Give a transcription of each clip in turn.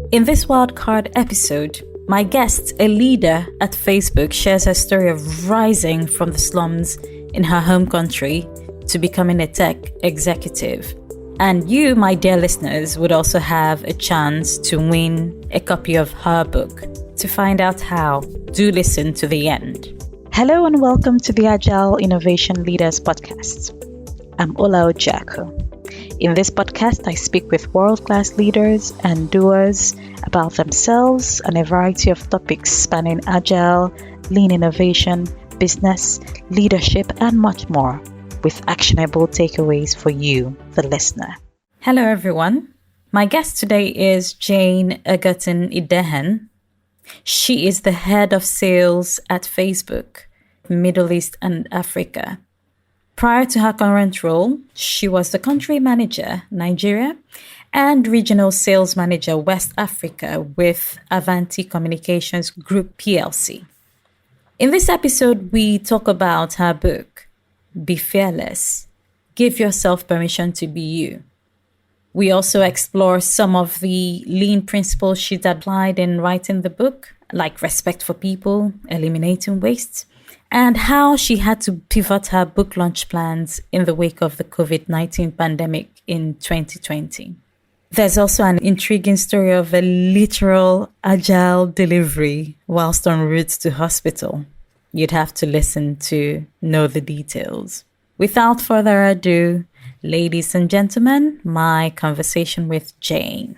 In this wildcard episode, my guest, a leader at Facebook, shares her story of rising from the slums in her home country to becoming a tech executive. And you, my dear listeners, would also have a chance to win a copy of her book. To find out how, do listen to the end. Hello and welcome to the Agile Innovation Leaders Podcast. I'm Ola Ojako. In this podcast, I speak with world-class leaders and doers about themselves and a variety of topics spanning Agile, lean innovation, business, leadership, and much more, with actionable takeaways for you, the listener. Hello, everyone. My guest today is Jane Egerton Idehen. She is the head of sales at Facebook, Middle East and Africa. Prior to her current role, she was the country manager, Nigeria, and regional sales manager, West Africa, with Avanti Communications Group PLC. In this episode, we talk about her book, Be Fearless, Give Yourself Permission to Be You. We also explore some of the lean principles she's applied in writing the book, like respect for people, eliminating waste, and how she had to pivot her book launch plans in the wake of the COVID-19 pandemic in 2020. There's also an intriguing story of a literal Agile delivery whilst en route to hospital. You'd have to listen to know the details. Without further ado, ladies and gentlemen, my conversation with Jane.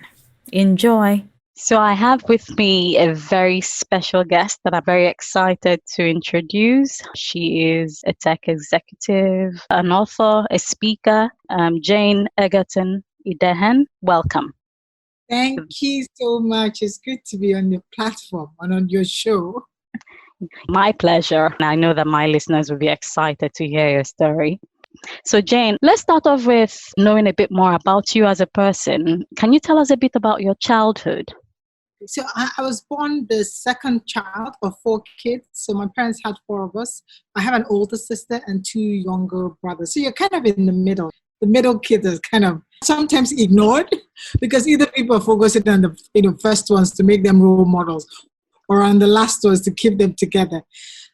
Enjoy. So I have with me a very special guest that I'm very excited to introduce. She is a tech executive, an author, a speaker, Jane Egerton Idehen. Welcome. Thank you so much. It's good to be on the platform and on your show. My pleasure. I know that my listeners will be excited to hear your story. So Jane, let's start off with knowing a bit more about you as a person. Can you tell us a bit about your childhood? So I was born the second child of 4 kids. So my parents had 4 of us. I have an older sister and 2 younger brothers. So you're kind of in the middle. The middle kid is kind of sometimes ignored because either people are focusing on the first ones to make them role models or on the last ones to keep them together.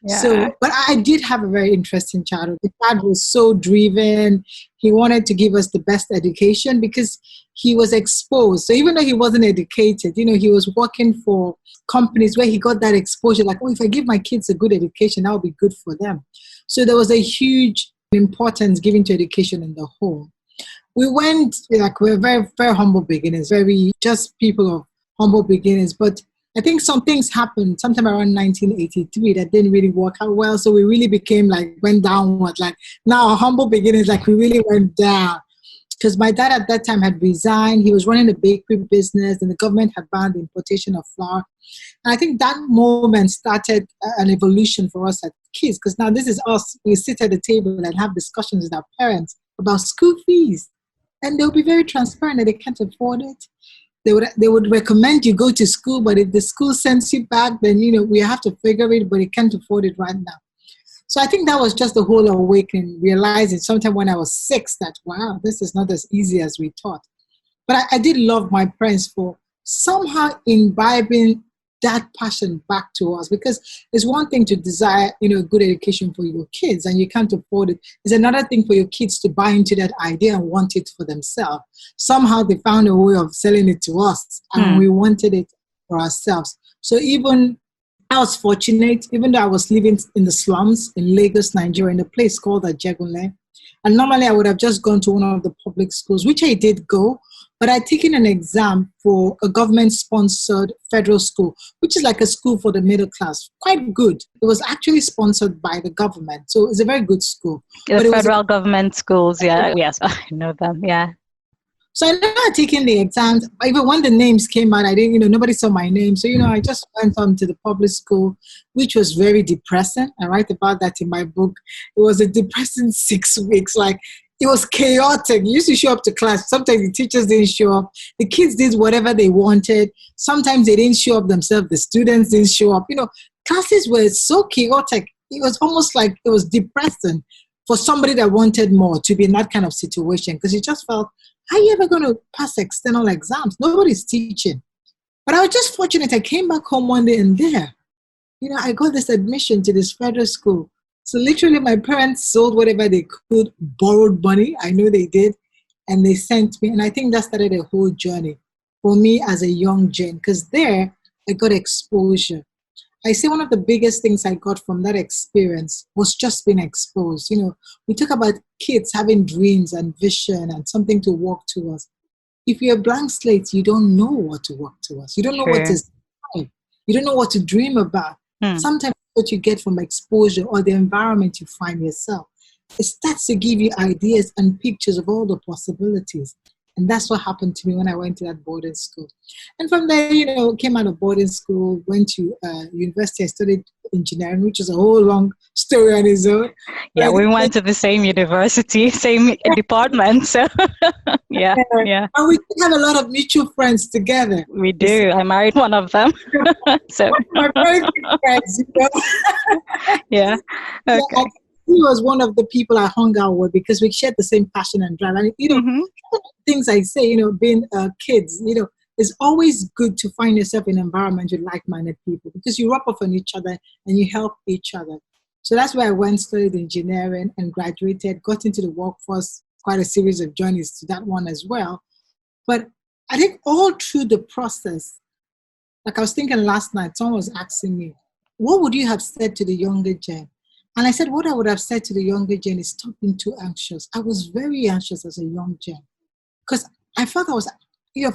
Yeah. So, but I did have a very interesting childhood. My dad was so driven. He wanted to give us the best education because he was exposed. So even though he wasn't educated, he was working for companies where he got that exposure. Like, if I give my kids a good education, that will be good for them. So there was a huge importance given to education in the home. We we're very, very humble beginnings, very just people of humble beginnings. But I think some things happened sometime around 1983 that didn't really work out well. So we really went downward. Now our humble beginnings, we really went down. Because my dad at that time had resigned. He was running a bakery business and the government had banned the importation of flour. And I think that moment started an evolution for us as kids. Because now this is us. We sit at the table and have discussions with our parents about school fees. And they'll be very transparent that they can't afford it. They would recommend you go to school, but if the school sends you back, then, we have to figure it, but they can't afford it right now. So I think that was just the whole awakening, realizing sometime when I was 6 that, wow, this is not as easy as we thought. But I did love my parents for somehow imbibing that passion back to us, because it's one thing to desire, good education for your kids and you can't afford it. It's another thing for your kids to buy into that idea and want it for themselves. Somehow they found a way of selling it to us and we wanted it for ourselves. So I was fortunate, even though I was living in the slums in Lagos, Nigeria, in a place called Ajegule. And normally I would have just gone to one of the public schools, which I did go, but I'd taken an exam for a government-sponsored federal school, which is like a school for the middle class. Quite good. It was actually sponsored by the government, so it's a very good school. The federal government schools, yeah. Yes, I know them, yeah. So I never had taken the exams. Even when the names came out, I didn't, nobody saw my name. So, I just went on to the public school, which was very depressing. I write about that in my book. It was a depressing 6 weeks. It was chaotic. You used to show up to class. Sometimes the teachers didn't show up. The kids did whatever they wanted. Sometimes they didn't show up themselves. The students didn't show up. Classes were so chaotic. It was almost like it was depressing for somebody that wanted more to be in that kind of situation, because you just felt, how are you ever going to pass external exams? Nobody's teaching. But I was just fortunate. I came back home one day and there, I got this admission to this federal school. So literally my parents sold whatever they could, borrowed money. I know they did. And they sent me. And I think that started a whole journey for me as a young Jane, because there I got exposure. I say one of the biggest things I got from that experience was just being exposed. We talk about kids having dreams and vision and something to work towards. If you're a blank slate, you don't know what to work towards. You don't know what to say. You don't know what to dream about. Sometimes what you get from exposure or the environment you find yourself, it starts to give you ideas and pictures of all the possibilities. And that's what happened to me when I went to that boarding school. And from there, came out of boarding school, went to university. I studied engineering, which is a whole long story on its own. Yeah, we went to the same university, same department. So, yeah. And we have a lot of mutual friends together. We do. I married one of them. So my very good friends, Yeah. Okay. Yeah, he was one of the people I hung out with because we shared the same passion and drive. And, things I say, being kids, it's always good to find yourself in an environment with like-minded people because you rub off on each other and you help each other. So that's where I went, studied engineering and graduated, got into the workforce, quite a series of journeys to that one as well. But I think all through the process, like I was thinking last night, someone was asking me, what would you have said to the younger Jen? And I said, what I would have said to the younger Jen is stop being too anxious. I was very anxious as a young Jen because I felt I was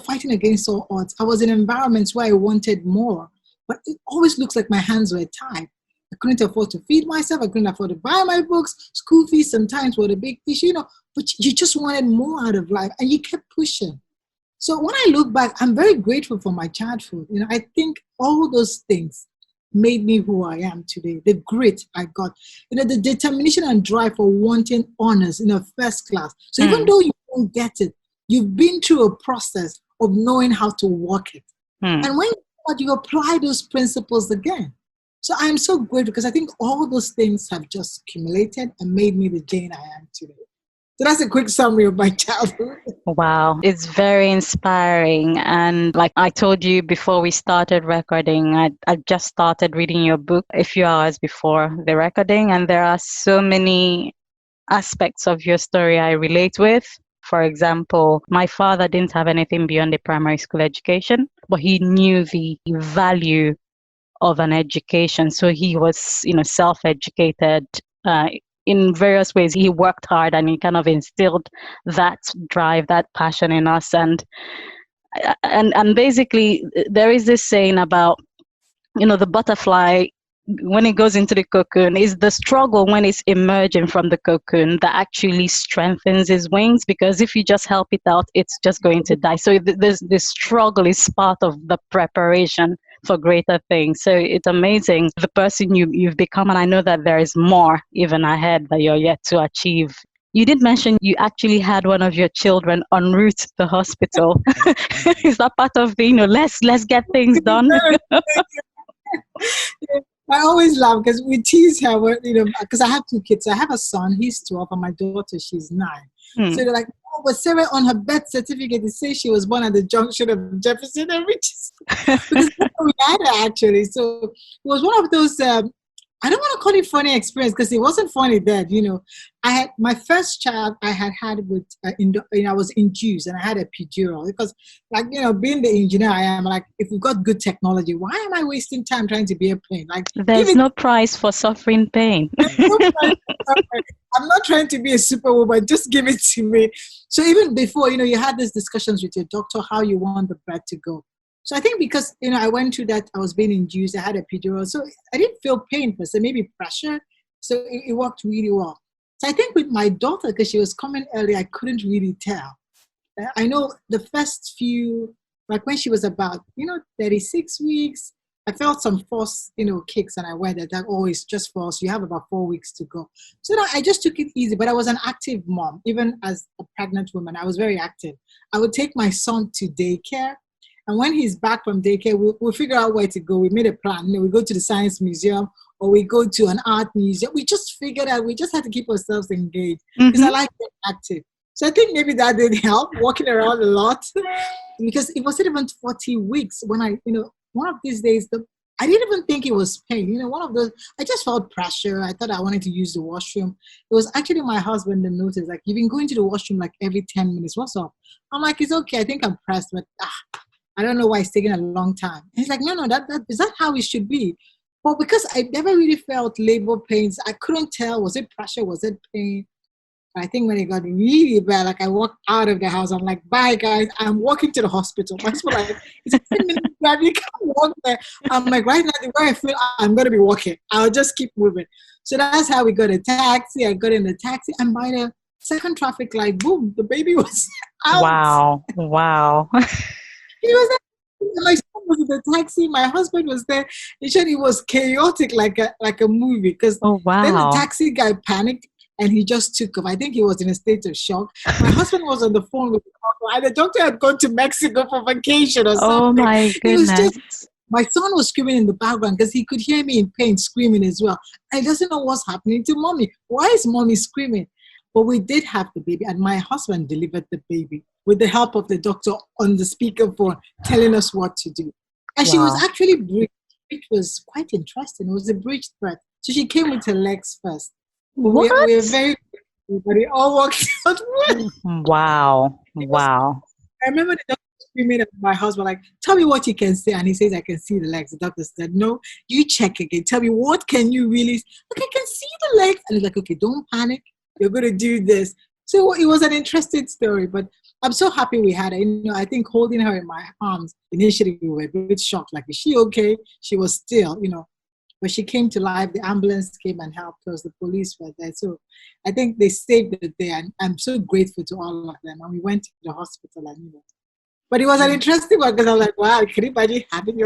fighting against all odds. I was in environments where I wanted more, but it always looks like my hands were tied. I couldn't afford to feed myself. I couldn't afford to buy my books. School fees sometimes were a big issue, but you just wanted more out of life and you kept pushing. So when I look back, I'm very grateful for my childhood. I think all those things made me who I am today. The grit I got, the determination and drive for wanting honors in a first class. So even though you don't get it, you've been through a process of knowing how to work it. And when you apply those principles again. So I'm so grateful because I think all those things have just accumulated and made me the Jane I am today. So that's a quick summary of my childhood. Wow, it's very inspiring. And like I told you before we started recording, I just started reading your book a few hours before the recording, and there are so many aspects of your story I relate with. For example, my father didn't have anything beyond a primary school education, but he knew the value of an education. So he was, self-educated in various ways. He worked hard and he kind of instilled that drive, that passion in us. And basically there is this saying about, the butterfly, when it goes into the cocoon, is the struggle when it's emerging from the cocoon that actually strengthens its wings, because if you just help it out, it's just going to die. So this struggle is part of the preparation for greater things. So it's amazing the person you've become, and I know that there is more even ahead that you're yet to achieve. You did mention you actually had one of your children en route to the hospital. Is that part of the, let's get things done? I always laugh because we tease her, because I have two kids. I have a son, he's 12, and my daughter, she's 9. So they're like, oh, but Sarah, on her birth certificate, it says she was born at the junction of Jefferson and Richardson. Because we had her, actually. So it was one of those, I don't want to call it funny experience because it wasn't funny then, I had my first child I had with, I was induced and I had a epidural because being the engineer I am, if we've got good technology, why am I wasting time trying to be a pain? There's no price for suffering pain. I'm not trying to be a superwoman, just give it to me. So even before, you had these discussions with your doctor, how you want the birth to go. So I think because, I went through that, I was being induced, I had a epidural, so I didn't feel pain per se, maybe pressure. So it worked really well. So I think with my daughter, because she was coming early, I couldn't really tell. I know the first few, when she was about, 36 weeks, I felt some force, kicks, and I went that, it's just force. You have about 4 weeks to go. So I just took it easy, but I was an active mom. Even as a pregnant woman, I was very active. I would take my son to daycare. And when he's back from daycare, we'll figure out where to go. We made a plan. We go to the science museum or we go to an art museum. We just figured out, we just had to keep ourselves engaged because I like being active. So I think maybe that did help, walking around a lot. Because it wasn't even 40 weeks when one of these days, I didn't even think it was pain. I just felt pressure. I thought I wanted to use the washroom. It was actually my husband that noticed, like, you've been going to the washroom like every 10 minutes. What's up? I'm like, it's okay. I think I'm pressed, but I don't know why it's taking a long time. And he's like, no, that is that how it should be? Well, because I never really felt labor pains, I couldn't tell, was it pressure, was it pain? I think when it got really bad, like I walked out of the house, I'm like, bye guys, I'm walking to the hospital. My husband like, it's a 10-minute drive, you can't walk there. I'm like, right now, where I feel I'm going to be walking, I'll just keep moving. So that's how we got a taxi. I got in the taxi, and by the second traffic light, boom, the baby was out. Wow. He was there. My son was in the taxi, my husband was there. It was chaotic like a movie, because then the taxi guy panicked. And he just took off. I think he was in a state of shock. My husband was on the phone with the doctor, and the doctor had gone to Mexico for vacation or something. Oh my goodness. My son was screaming in the background because he could hear me in pain screaming as well. I doesn't know what's happening to mommy. Why is mommy screaming? But we did have the baby, and my husband delivered the baby with the help of the doctor on the speakerphone telling us what to do. And she was actually breached, which was quite interesting. It was a breached birth. So she came with her legs first. What? We're very grateful, but it all worked out well. Wow. I remember the doctor screaming at my husband, like, tell me what you can see. And he says, I can see the legs. The doctor said, no, you check again. Tell me, what can you really see? Like, I can see the legs. And he's like, okay, don't panic. You're going to do this. So it was an interesting story, but I'm so happy we had her. I think holding her in my arms, initially we were a bit shocked. Like, is she okay? She was still, But she came to life. The ambulance came and helped us. The police were there. So I think they saved the day. And I'm so grateful to all of them. And we went to the hospital. But it was an interesting one, because I'm like, wow, can you imagine having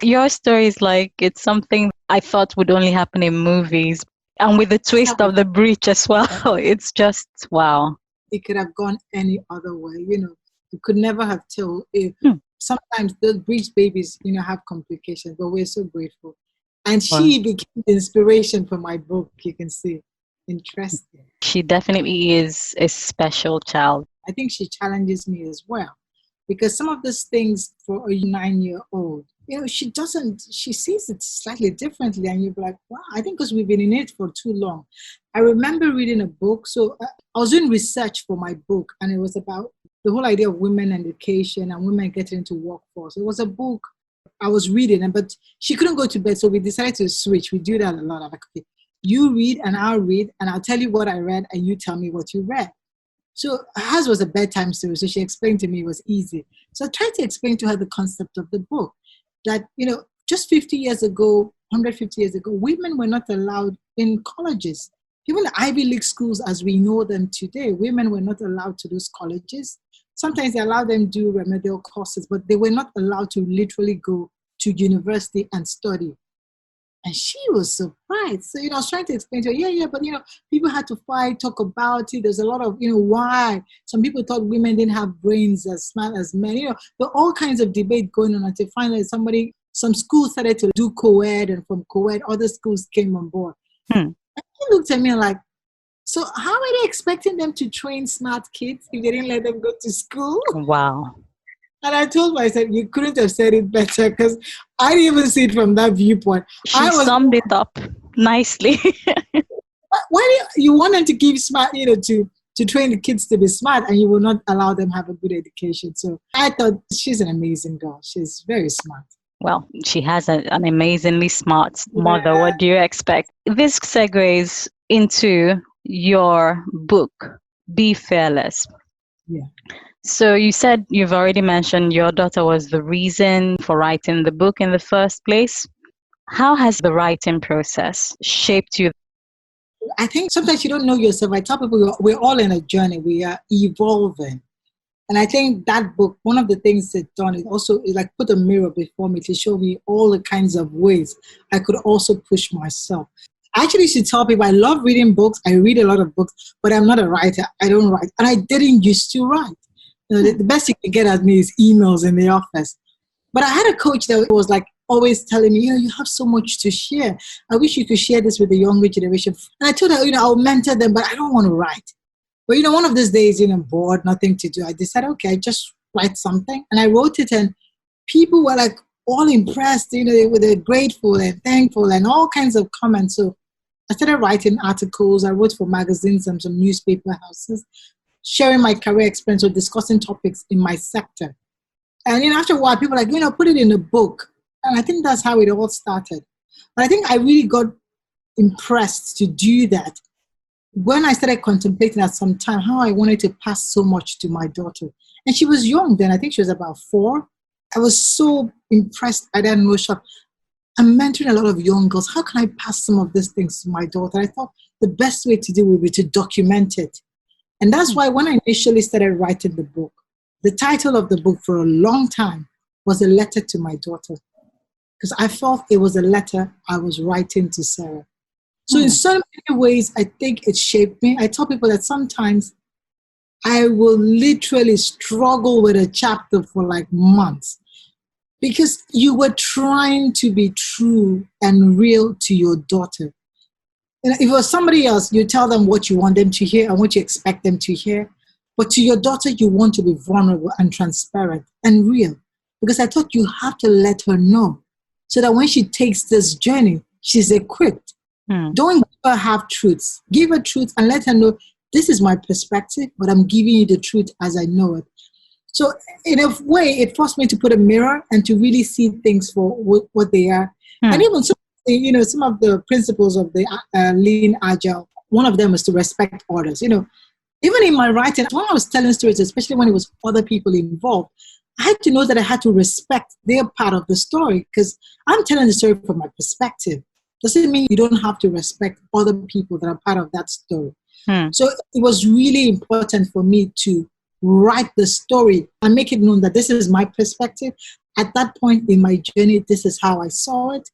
your story is like, it's something I thought would only happen in movies. And with the twist of the breach as well. It's just, wow. It could have gone any other way. You could never have told. Sometimes the breech babies, have complications. But we're so grateful. And she became the inspiration for my book, you can see. Interesting. She definitely is a special child. I think she challenges me as well. Because some of these things for a 9-year-old, she sees it slightly differently. And you're like, wow, I think because we've been in it for too long. I remember reading a book. So I was doing research for my book, and it was about the whole idea of women education and women getting into workforce. It was a book I was reading, but she couldn't go to bed, so we decided to switch. We do that a lot. I'm like, okay, you read and I'll read, and I'll tell you what I read, and you tell me what you read. So hers was a bedtime story, so she explained to me it was easy. So I tried to explain to her the concept of the book, that, just 50 years ago, 150 years ago, women were not allowed in colleges. Even the Ivy League schools as we know them today, women were not allowed to those colleges. Sometimes they allowed them to do remedial courses, but they were not allowed to literally go to university and study. And she was surprised. So, I was trying to explain to her, but, people had to fight, talk about it. There's a lot of, why. Some people thought women didn't have brains as smart as men. There were all kinds of debate going on until finally some schools started to do co-ed, and from co-ed, other schools came on board. And she looked at me like, so how are they expecting them to train smart kids if they didn't let them go to school? Wow. And I told myself, you couldn't have said it better, because I didn't even see it from that viewpoint. She summed it up nicely. Why do you want them to give smart, to train the kids to be smart, and you will not allow them to have a good education? So I thought she's an amazing girl. She's very smart. Well, she has an amazingly smart mother. Yeah. What do you expect? This segues into your book, Be Fearless. Yeah. So you said you've already mentioned your daughter was the reason for writing the book in the first place. How has the writing process shaped you? I think sometimes you don't know yourself. I tell people we're all in a journey. We are evolving. And I think that book, one of the things it's done is also like put a mirror before me to show me all the kinds of ways I could also push myself. I actually should tell people I love reading books. I read a lot of books, but I'm not a writer. I don't write. And I didn't used to write. The best you can get at me is emails in the office. But I had a coach that was like always telling me, you have so much to share. I wish you could share this with the younger generation. And I told her, I'll mentor them, but I don't want to write. But, one of these days, bored, nothing to do, I decided, okay, I just write something. And I wrote it, and people were like all impressed, they were grateful and thankful and all kinds of comments. So I started writing articles. I wrote for magazines and some newspaper houses, sharing my career experience or discussing topics in my sector. And after a while, people were like, put it in a book. And I think that's how it all started. But I think I really got impressed to do that when I started contemplating at some time how I wanted to pass so much to my daughter. And she was young then. I think she was about 4. I was so impressed by that notion. I'm mentoring a lot of young girls. How can I pass some of these things to my daughter? I thought the best way to do it would be to document it. And that's why when I initially started writing the book, the title of the book for a long time was A Letter to My Daughter. Because I felt it was a letter I was writing to Sarah. So in so many ways, I think it shaped me. I tell people that sometimes I will literally struggle with a chapter for like months because you were trying to be true and real to your daughter. If it was somebody else, you tell them what you want them to hear and what you expect them to hear. But to your daughter, you want to be vulnerable and transparent and real, because I thought you have to let her know so that when she takes this journey, she's equipped. Don't give her half truths. Give her truth and let her know, this is my perspective, but I'm giving you the truth as I know it. So in a way, it forced me to put a mirror and to really see things for what they are. And even some of the principles of the lean Agile, one of them is to respect others. Even in my writing, when I was telling stories, especially when it was other people involved, I had to know that I had to respect their part of the story, because I'm telling the story from my perspective. Doesn't mean you don't have to respect other people that are part of that story. So it was really important for me to write the story and make it known that this is my perspective. At that point in my journey, this is how I saw it.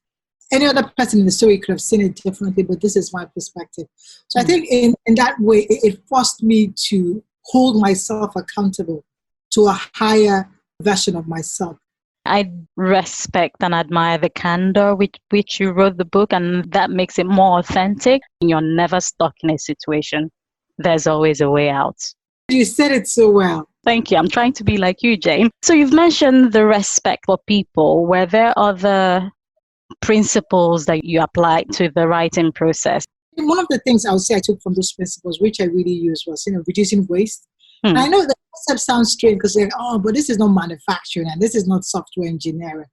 Any other person in the story could have seen it differently, but this is my perspective. So I think in that way, it forced me to hold myself accountable to a higher version of myself. I respect and admire the candor with which you wrote the book, and that makes it more authentic. You're never stuck in a situation. There's always a way out. You said it so well. Thank you. I'm trying to be like you, Jane. So you've mentioned the respect for people. Were there other principles that you applied to the writing process? One of the things I would say I took from those principles, which I really used, was reducing waste. And I know the concept sounds strange because they're like, but this is not manufacturing and this is not software engineering.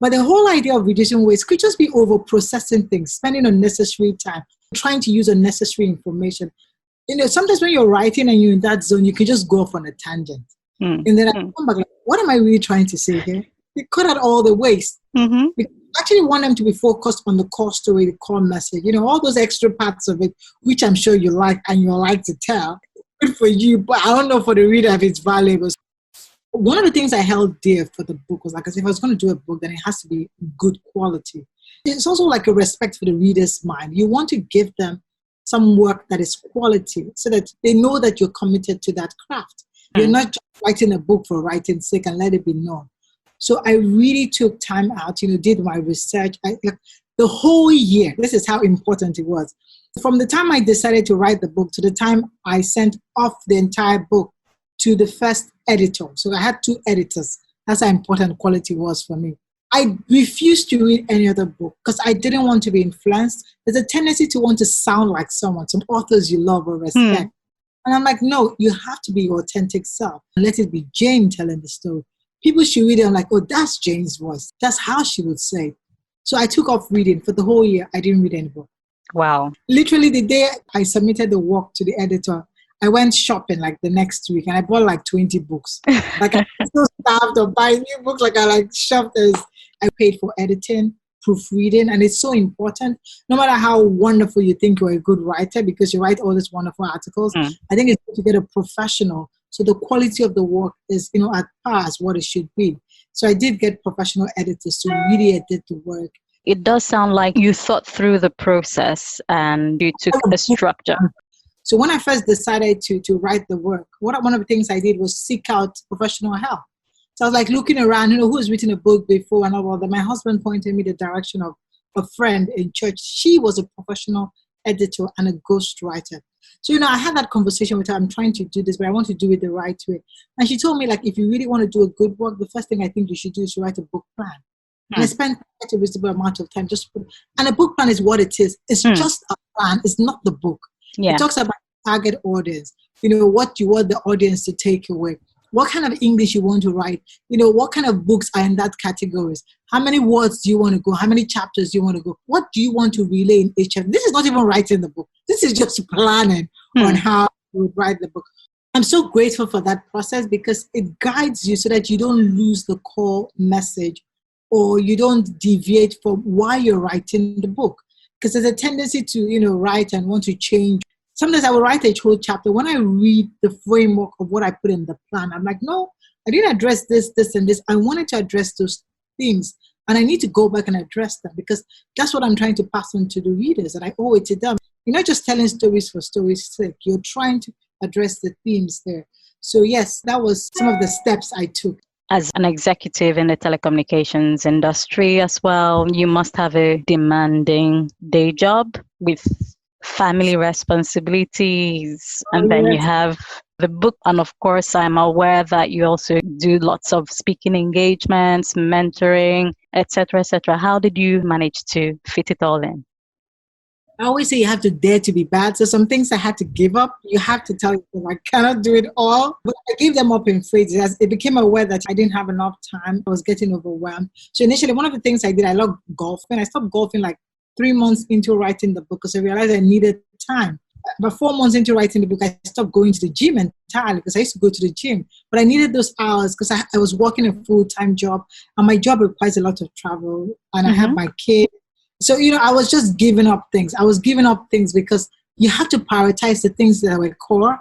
But the whole idea of reducing waste could just be over processing things, spending unnecessary time, trying to use unnecessary information. Sometimes when you're writing and you're in that zone, you can just go off on a tangent. And then I come back like, what am I really trying to say here? We cut out all the waste. We actually want them to be focused on the core story, the core message, all those extra parts of it, which I'm sure you like and you like to tell. Good for you, but I don't know for the reader if it's valuable. One of the things I held dear for the book was like, if I was going to do a book, then it has to be good quality. It's also like a respect for the reader's mind. You want to give them some work that is quality so that they know that you're committed to that craft. You're not just writing a book for writing's sake and let it be known. So I really took time out, did my research. The whole year, this is how important it was. From the time I decided to write the book to the time I sent off the entire book to the first editor. So I had 2 editors. That's how important quality was for me. I refused to read any other book because I didn't want to be influenced. There's a tendency to want to sound like someone, some authors you love or respect. And I'm like, no, you have to be your authentic self. And let it be Jane telling the story. People should read it and like, oh, that's Jane's voice. That's how she would say it. So I took off reading. For the whole year, I didn't read any book. Wow. Literally the day I submitted the work to the editor, I went shopping like the next week and I bought like 20 books. Like I was so starved of buying new books. Like I shopped as I paid for editing, proofreading, and it's so important. No matter how wonderful you think you're a good writer because you write all these wonderful articles, I think it's good to get a professional so the quality of the work is, at par as what it should be. So I did get professional editors to really edit the work. It does sound like you thought through the process and you took a structure. So when I first decided to write the work, one of the things I did was seek out professional help. So I was like looking around, who's written a book before and all of that. My husband pointed me the direction of a friend in church. She was a professional editor, and a ghostwriter. So, I had that conversation with her. I'm trying to do this, but I want to do it the right way. And she told me, like, if you really want to do a good work, the first thing I think you should do is write a book plan. And I spent quite a reasonable amount of time and a book plan is what it is. It's just a plan. It's not the book. Yeah. It talks about target audience. What you want the audience to take away. What kind of English you want to write. What kind of books are in that categories. How many words do you want to go? How many chapters do you want to go? What do you want to relay in each chapter? This is not even writing the book. This is just planning on how you would write the book. I'm so grateful for that process because it guides you so that you don't lose the core message or you don't deviate from why you're writing the book. Because there's a tendency to, write and want to change. Sometimes I will write a whole chapter. When I read the framework of what I put in the plan, I'm like, no, I didn't address this, this, and this. I wanted to address those things. And I need to go back and address them because that's what I'm trying to pass on to the readers. And I owe it to them. You're not just telling stories for stories' sake. You're trying to address the themes there. So yes, that was some of the steps I took. As an executive in the telecommunications industry as well, you must have a demanding day job with family responsibilities. And then you have the book. And of course, I'm aware that you also do lots of speaking engagements, mentoring, etc., etc. How did you manage to fit it all in? I always say you have to dare to be bad. So some things I had to give up. You have to tell yourself, I cannot do it all. But I gave them up in phases. As it became aware that I didn't have enough time. I was getting overwhelmed. So initially, one of the things I did, I loved golfing. I stopped golfing like 3 months into writing the book because I realized I needed time. About 4 months into writing the book, I stopped going to the gym entirely because I used to go to the gym. But I needed those hours because I was working a full-time job. And my job requires a lot of travel. And I have my kid. So, I was just giving up things. I was giving up things because you have to prioritize the things that were core.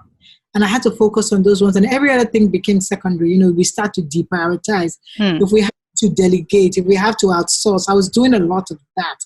And I had to focus on those ones. And every other thing became secondary. We start to deprioritize. If we have to delegate, if we have to outsource, I was doing a lot of that,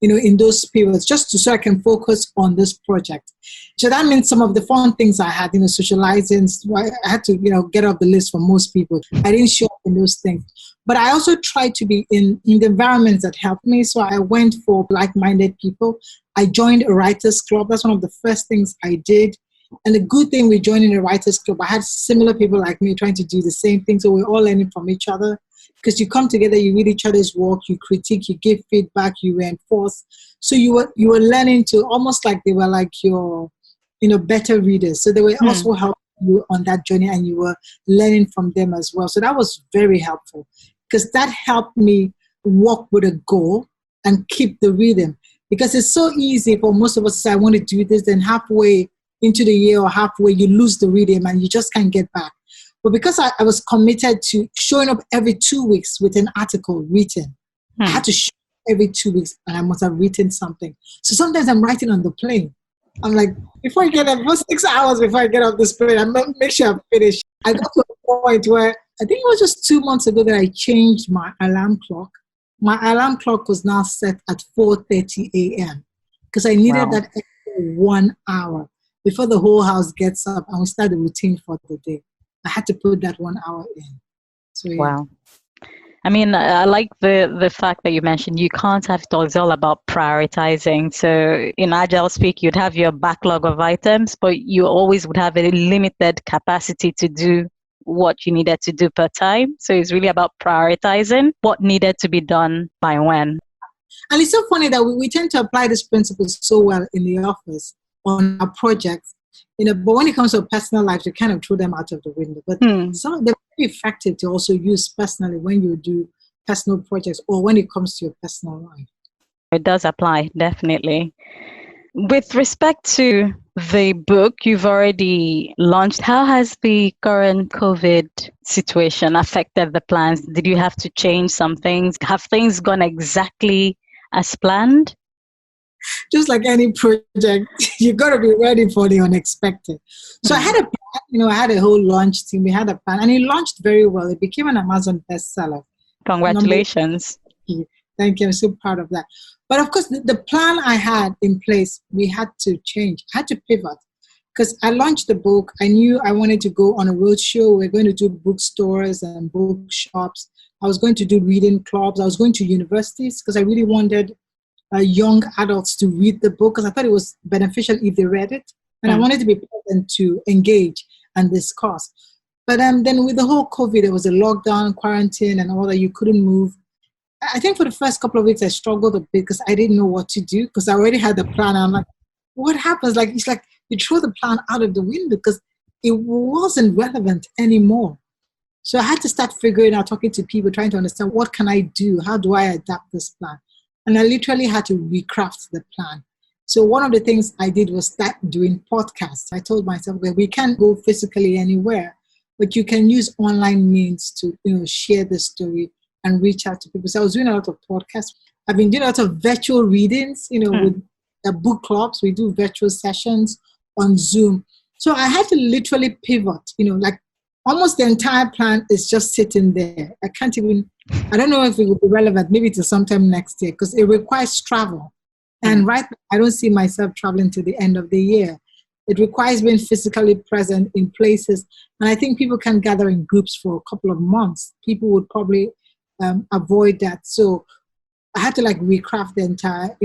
in those periods, just so I can focus on this project. So that means some of the fun things I had, socializing, I had to, get off the list for most people. I didn't show up in those things. But I also tried to be in the environments that helped me. So I went for like-minded people. I joined a writers club. That's one of the first things I did. And the good thing with joining a writers club, I had similar people like me trying to do the same thing. So we're all learning from each other. Because you come together, you read each other's work, you critique, you give feedback, you reinforce. So you were learning to almost like they were like your, better readers. So they were also helping you on that journey and you were learning from them as well. So that was very helpful because that helped me walk with a goal and keep the rhythm. Because it's so easy for most of us to say, I want to do this, then halfway into the year or halfway, you lose the rhythm and you just can't get back. But because I was committed to showing up every 2 weeks with an article written, I had to show up every 2 weeks and I must have written something. So sometimes I'm writing on the plane. I'm like, before I get up, for 6 hours before I get off this plane, I make sure I'm finished. I got to a point where I think it was just 2 months ago that I changed my alarm clock. My alarm clock was now set at 4:30 a.m. because I needed that extra 1 hour before the whole house gets up and we start the routine for the day. I had to put that 1 hour in. So, yeah. Wow. I mean, I like the fact that you mentioned you can't have it all. It's all about prioritizing. So in Agile speak, you'd have your backlog of items, but you always would have a limited capacity to do what you needed to do per time. So it's really about prioritizing what needed to be done by when. And it's so funny that we tend to apply these principles so well in the office on our projects. But when it comes to personal life, you kind of throw them out of the window. But some of them are very effective to also use personally when you do personal projects or when it comes to your personal life. It does apply, definitely. With respect to the book you've already launched, how has the current COVID situation affected the plans? Did you have to change some things? Have things gone exactly as planned? Just like any project, you got to be ready for the unexpected. So I had a plan, I had a whole launch team. We had a plan and it launched very well. It became an Amazon bestseller. Congratulations. Thank you. I'm so proud of that. But of course, the plan I had in place, we had to change. I had to pivot because I launched the book. I knew I wanted to go on a roadshow. We're going to do bookstores and bookshops. I was going to do reading clubs. I was going to universities because I really wanted young adults to read the book because I thought it was beneficial if they read it. And I wanted to be present to engage and discuss. But then with the whole COVID, there was a lockdown, quarantine, and all that. You couldn't move. I think for the first couple of weeks, I struggled a bit because I didn't know what to do because I already had the plan. I'm like, what happens? Like, it's like you throw the plan out of the window because it wasn't relevant anymore. So I had to start figuring out, talking to people, trying to understand what can I do? How do I adapt this plan? And I literally had to recraft the plan. So one of the things I did was start doing podcasts. I told myself, well, we can't go physically anywhere, but you can use online means to share the story and reach out to people. So I was doing a lot of podcasts. I've been doing a lot of virtual readings, with the book clubs. We do virtual sessions on Zoom. So I had to literally pivot, like almost the entire plan is just sitting there. I don't know if it will be relevant, maybe to sometime next year, because it requires travel. And right now, I don't see myself traveling to the end of the year. It requires being physically present in places. And I think people can gather in groups for a couple of months. People would probably avoid that. So I had to recraft the entire,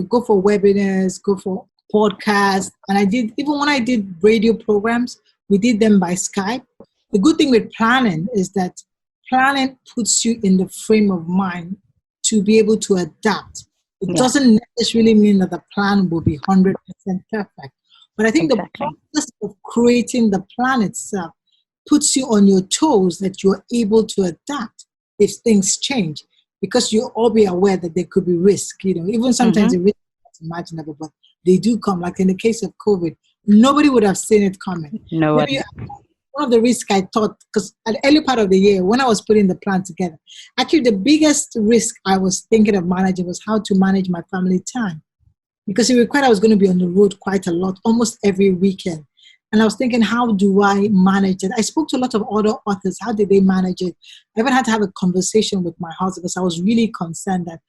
go for webinars, go for podcasts. And even when I did radio programs, we did them by Skype. The good thing with planning is that planning puts you in the frame of mind to be able to adapt. It doesn't necessarily mean that the plan will be 100% perfect. But I think the process of creating the plan itself puts you on your toes that you're able to adapt if things change, because you'll all be aware that there could be risk. Even sometimes the risk is imaginable, but they do come. Like in the case of COVID, nobody would have seen it coming. No one. One of the risks I thought, because at the early part of the year, when I was putting the plan together, actually the biggest risk I was thinking of managing was how to manage my family time. Because it required I was going to be on the road quite a lot, almost every weekend. And I was thinking, how do I manage it? I spoke to a lot of other authors. How did they manage it? I even had to have a conversation with my husband because I was really concerned that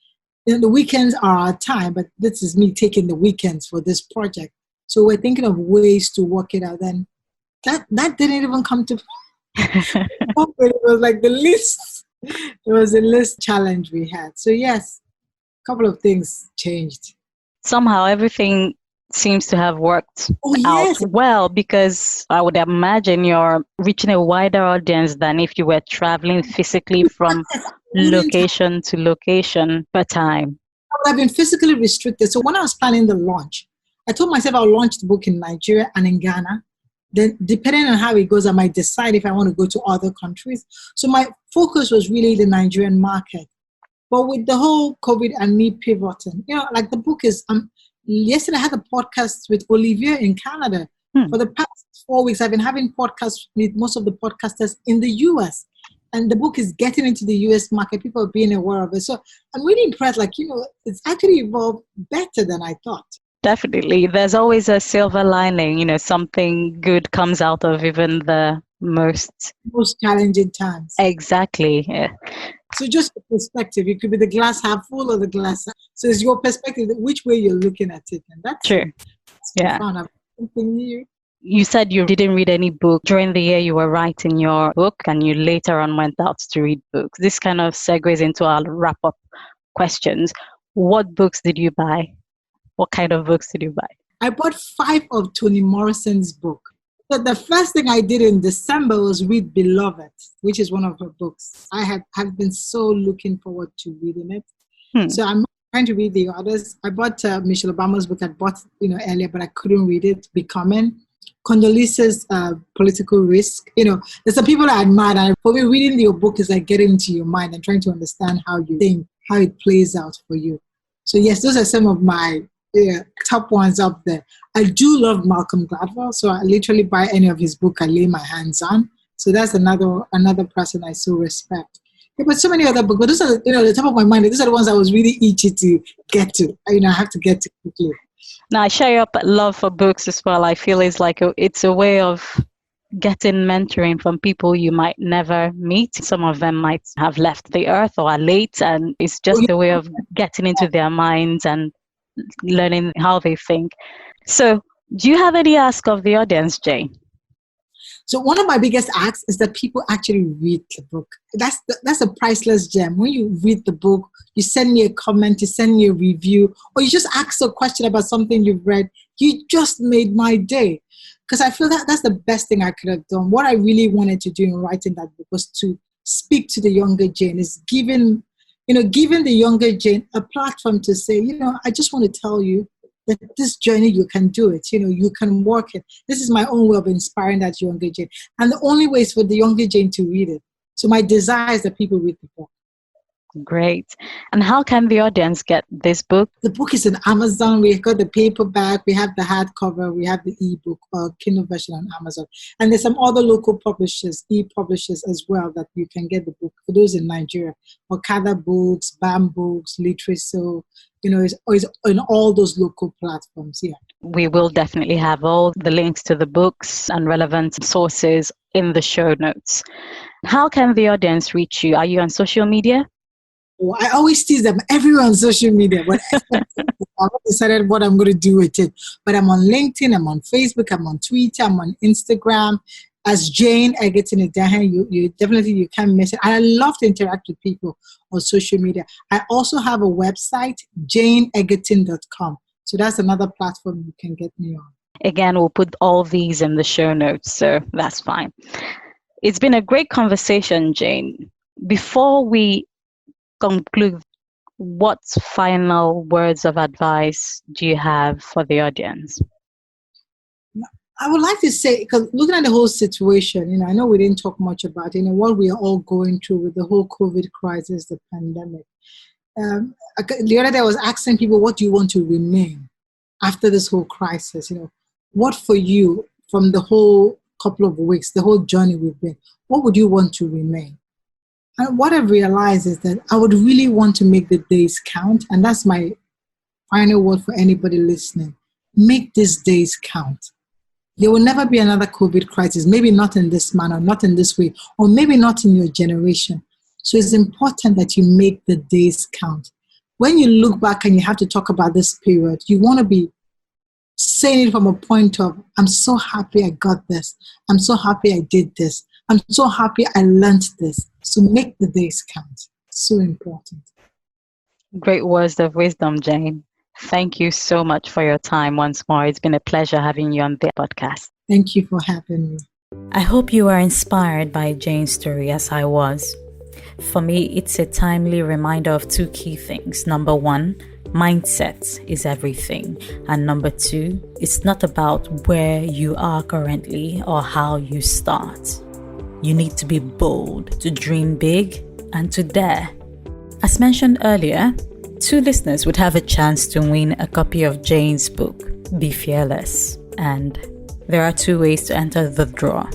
the weekends are our time, but this is me taking the weekends for this project. So we're thinking of ways to work it out. Then that didn't even come to it was like the least. It was the least challenge we had. So yes, a couple of things changed. Somehow everything seems to have worked out well, because I would imagine you're reaching a wider audience than if you were traveling physically from location to location per time. I would have been physically restricted. So when I was planning the launch, I told myself I'll launch the book in Nigeria and in Ghana. Then depending on how it goes, I might decide if I want to go to other countries. So my focus was really the Nigerian market. But with the whole COVID and me pivoting, the book is, yesterday I had a podcast with Olivier in Canada. For the past 4 weeks, I've been having podcasts with most of the podcasters in the US. And the book is getting into the US market. People are being aware of it. So I'm really impressed. It's actually evolved better than I thought. Definitely. There's always a silver lining, something good comes out of even the most challenging times. Exactly. Yeah. So just the perspective, it could be the glass half full or the glass half. So it's your perspective, which way you're looking at it. And that's true. Yeah. Something new. You said you didn't read any book. During the year you were writing your book and you later on went out to read books. This kind of segues into our wrap-up questions. What books did you buy? What kind of books did you buy? I bought 5 of Toni Morrison's books. So the first thing I did in December was read Beloved, which is one of her books. I have been so looking forward to reading it. So I'm trying to read the others. I bought Michelle Obama's book. I bought earlier, but I couldn't read it. Becoming. Condoleezza's Political Risk. There's some people I admire. And for me, reading your book is like getting into your mind and trying to understand how you think, how it plays out for you. So yes, those are some of my top ones up there. I do love Malcolm Gladwell, so I literally buy any of his book I lay my hands on. So that's another person I so respect. Yeah, but so many other books, but those are the top of my mind. Those are the ones I was really itchy to get to. I have to get to quickly. Now I share your love for books as well. I feel it's a way of getting mentoring from people you might never meet. Some of them might have left the earth or are late, and it's just a way of getting into their minds and learning how they think. So do you have any ask of the audience, Jane? So one of my biggest asks is that people actually read the book. That's a priceless gem. When you read the book, you send me a comment, you send me a review, or you just ask a question about something you've read, you just made my day. Because I feel that that's the best thing I could have done. What I really wanted to do in writing that book was to speak to the younger Jane, is giving the younger Jane a platform to say, I just want to tell you that this journey, you can do it. You can work it. This is my own way of inspiring that younger Jane. And the only way is for the younger Jane to read it. So my desire is that people read the book. Great. And how can the audience get this book? The book is on Amazon. We've got the paperback, we have the hardcover, we have the ebook or Kindle version on Amazon. And there's some other local publishers, e-publishers as well, that you can get the book for those in Nigeria. Okada Books, BAM Books, Literature, it's on all those local platforms. Yeah. We will definitely have all the links to the books and relevant sources in the show notes. How can the audience reach you? Are you on social media? Oh, I always tease them, everyone on social media, but I've not decided what I'm going to do with it. But I'm on LinkedIn, I'm on Facebook, I'm on Twitter, I'm on Instagram as Jane Egerton Idehen. You can't miss it. I love to interact with people on social media. I also have a website, janeegerton.com. So that's another platform you can get me on. Again, we'll put all these in the show notes, so that's fine. It's been a great conversation, Jane. Before we conclude, what final words of advice do you have for the audience? I would like to say, because looking at the whole situation, I know we didn't talk much about, what we are all going through with the whole COVID crisis, the pandemic. The other day I was asking people, what do you want to remain after this whole crisis? What for you from the whole couple of weeks, the whole journey we've been, what would you want to remain? And what I've realized is that I would really want to make the days count. And that's my final word for anybody listening. Make these days count. There will never be another COVID crisis, maybe not in this manner, not in this way, or maybe not in your generation. So it's important that you make the days count. When you look back and you have to talk about this period, you want to be saying it from a point of, I'm so happy I got this. I'm so happy I did this. I'm so happy I learned this. So make the days count. So important. Great words of wisdom, Jane. Thank you so much for your time once more. It's been a pleasure having you on the podcast. Thank you for having me. I hope you are inspired by Jane's story as I was. For me, it's a timely reminder of two key things. Number one, mindset is everything. And number two, it's not about where you are currently or how you start. You need to be bold, to dream big, and to dare. As mentioned earlier, 2 listeners would have a chance to win a copy of Jane's book, Be Fearless. And there are 2 ways to enter the draw.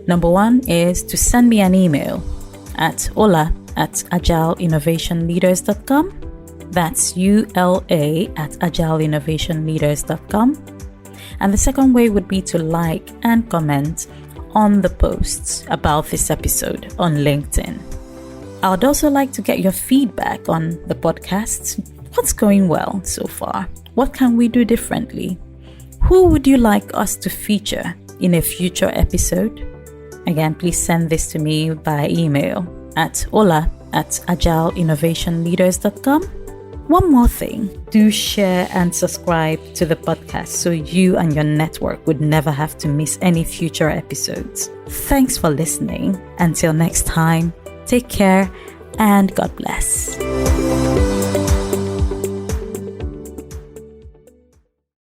Number 1 is to send me an email at ola@agileinnovationleaders.com. That's ULA@agileinnovationleaders.com. And the second way would be to like and comment on the posts about this episode on LinkedIn. I would also like to get your feedback on the podcast. What's going well so far? What can we do differently? Who would you like us to feature in a future episode? Again, please send this to me by email at ola@agileinnovationleaders.com. One more thing, do share and subscribe to the podcast so you and your network would never have to miss any future episodes. Thanks for listening. Until next time, take care and God bless.